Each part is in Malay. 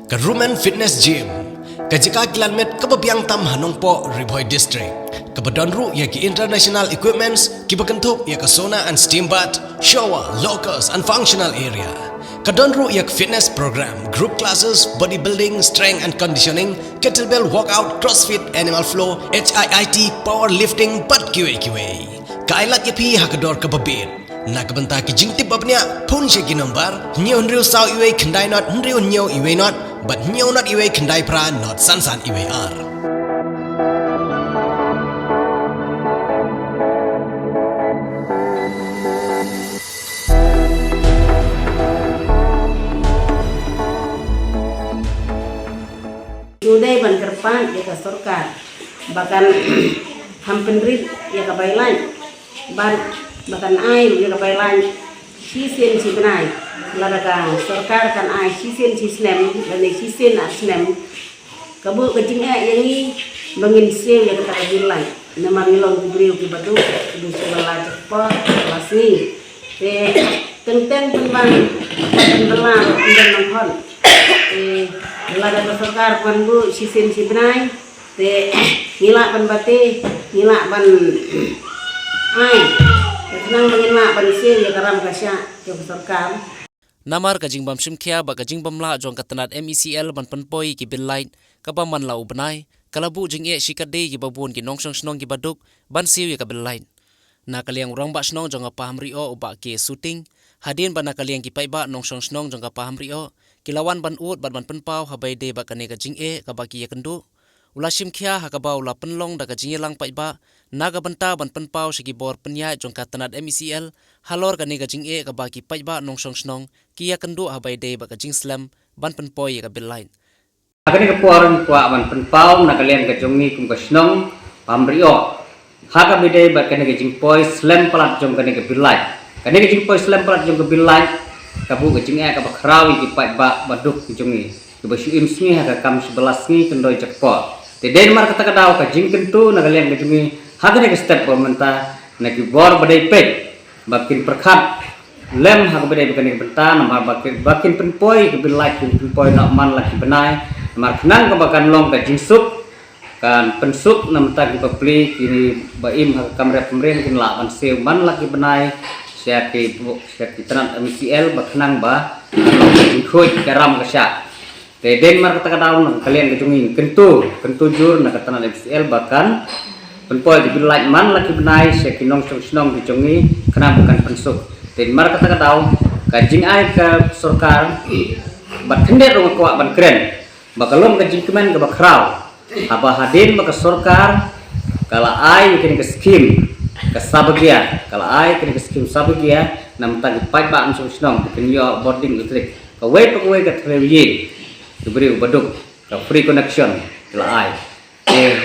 Ka Roman Fitness Gym, ka jika kilometer ke Babiang Tam Hanongpo Riboy District, ka Badonru ya ki international equipments, ki Bakentup ya ka sauna and steam bath, shower, lockers and functional area. Ka Donru ya fitness program, group classes, bodybuilding, strength and conditioning, kettlebell workout, crossfit, animal flow, HIIT, powerlifting, but QA. Ka ilat ya pi hakador ka Babit. Nakabanta ki jingtip babnya pun she ki number new nriu sao iwe khandai not nriu new iwe not but new not iwe khandai pra not sansan iwe ar. Today ban kerpan ya ka sorkar bahkan hampir ya ka bailan ban bahkan ai ya ka bailan sisen si benai lada ka sorkar kan ai sisen si snem dan sisen at snem kabu kecing yang ni bangin sel ya ka bailan nama milong beriu ki batu du sebelah cepat lasi te tenteng penbang penbelang dan nongkon lada ka sorkar pan bu sisen si benai te ngilak pan bate ngilak pan ai tenang mengelak pan sel ya karam kasya ke sorkar. Namar kajing bam simkhia ba kajing bam la jong katanat MECL ban panpoi ki billight kaba man la ubnai kalabu jing e shikade ki babun ki nongsong snong ki baduk ban siu ya ka billight na kaliang urang ba snong jong paham rio uba ki shooting hadin ban kaliang ki paiba nongsong snong jong paham rio kilawan ban ut ban panpau habai de ba kane kajing e kaba ki yakendu ula simkhia hakaba ula penlong da kajing lang paiba naga banta ban panpau sigi bor penya jong katanat MECL halor kane kajing e kaba ki paiba nongsong snong kia kendu habai de ba kajing slam ban panpoi ka billight Kani kepuaran kuat ban penpau nak kalian kejongi kum kesnong pamrio haka bide ba kani kejing poi slam pelat jong kani ke billight kani kejing poi slam pelat jong ke billight kabu kejing ka bakrawi ki pai ba baduk kejongi ke basu imsni haka kam 11 ni kendoi jakpo te Denmark kata kadau kejing kentu nak kalian kejongi haka ni ke step pemerintah nak ki bor badai pek bakin perkat lem haka bide kani ke benta nama bakin penpoi ke billight penpoi nak man lagi benai markenang kebakan long ke jingsuk kan pensuk nam tagi papli kini baim kamera pemerintah kini lawan sew man lagi benai siaki tenan MECL baknang ba jingkhoi karam kasya te Denmark kata daun kalian kejungin kentu jur nak tenan MECL bahkan penpoi di bilai man lagi benai siaki nong snong dijungi kena bukan pensuk Denmark kata daun kajing ai ke sorkar bat kendet rumah kuat ban keren bakalom ke jingkemen ke bakrau apa hadin baka sorkar kala ai kini ke skim ke sabagia kala ai kini ke skim sabagia nam tagi pai ba ansung snong ke yo boarding listrik ke we ke trewi diberi baduk ke free connection kala ai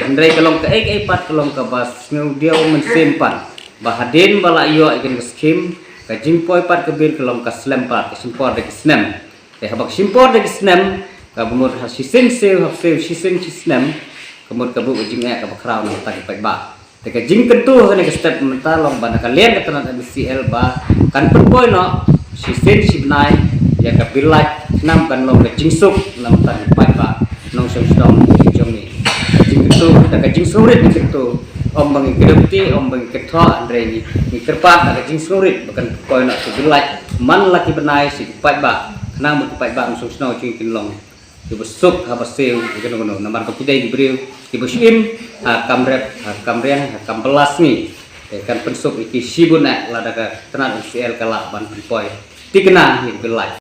andre kalong ke ek pat kalong ke bas ngeu dia mensimpan ba hadin bala yo kini ke skim ke jingpoi pat ke bir kalong ke slempar ke simpor de snem habak simpor de snem kabumur hasisen sew sisen sisnem kemud kabu ujing ka bakrau na tagi pai ba teka jing kentu kani ke step mental long bana kalian ke tanat MECL ba kan penpoi no sisen sibnai ya ka bilai nam kan long ke jingsuk nam tagi pai ba nong song stong jongi jing kentu teka jing surit kentu om bangi kedepti om bangi ketho andre ni kerpat teka jing surit bahkan penpoi no bilai man laki benai si pai ba nang pai ba song stong jing kinlong dibesuk apa sew gitu namar kepidai diberi dibusim kamrian kampelas ni kan pensuk iki sibuna lada ka tenan MECL kala ban penpoi dikena ni belai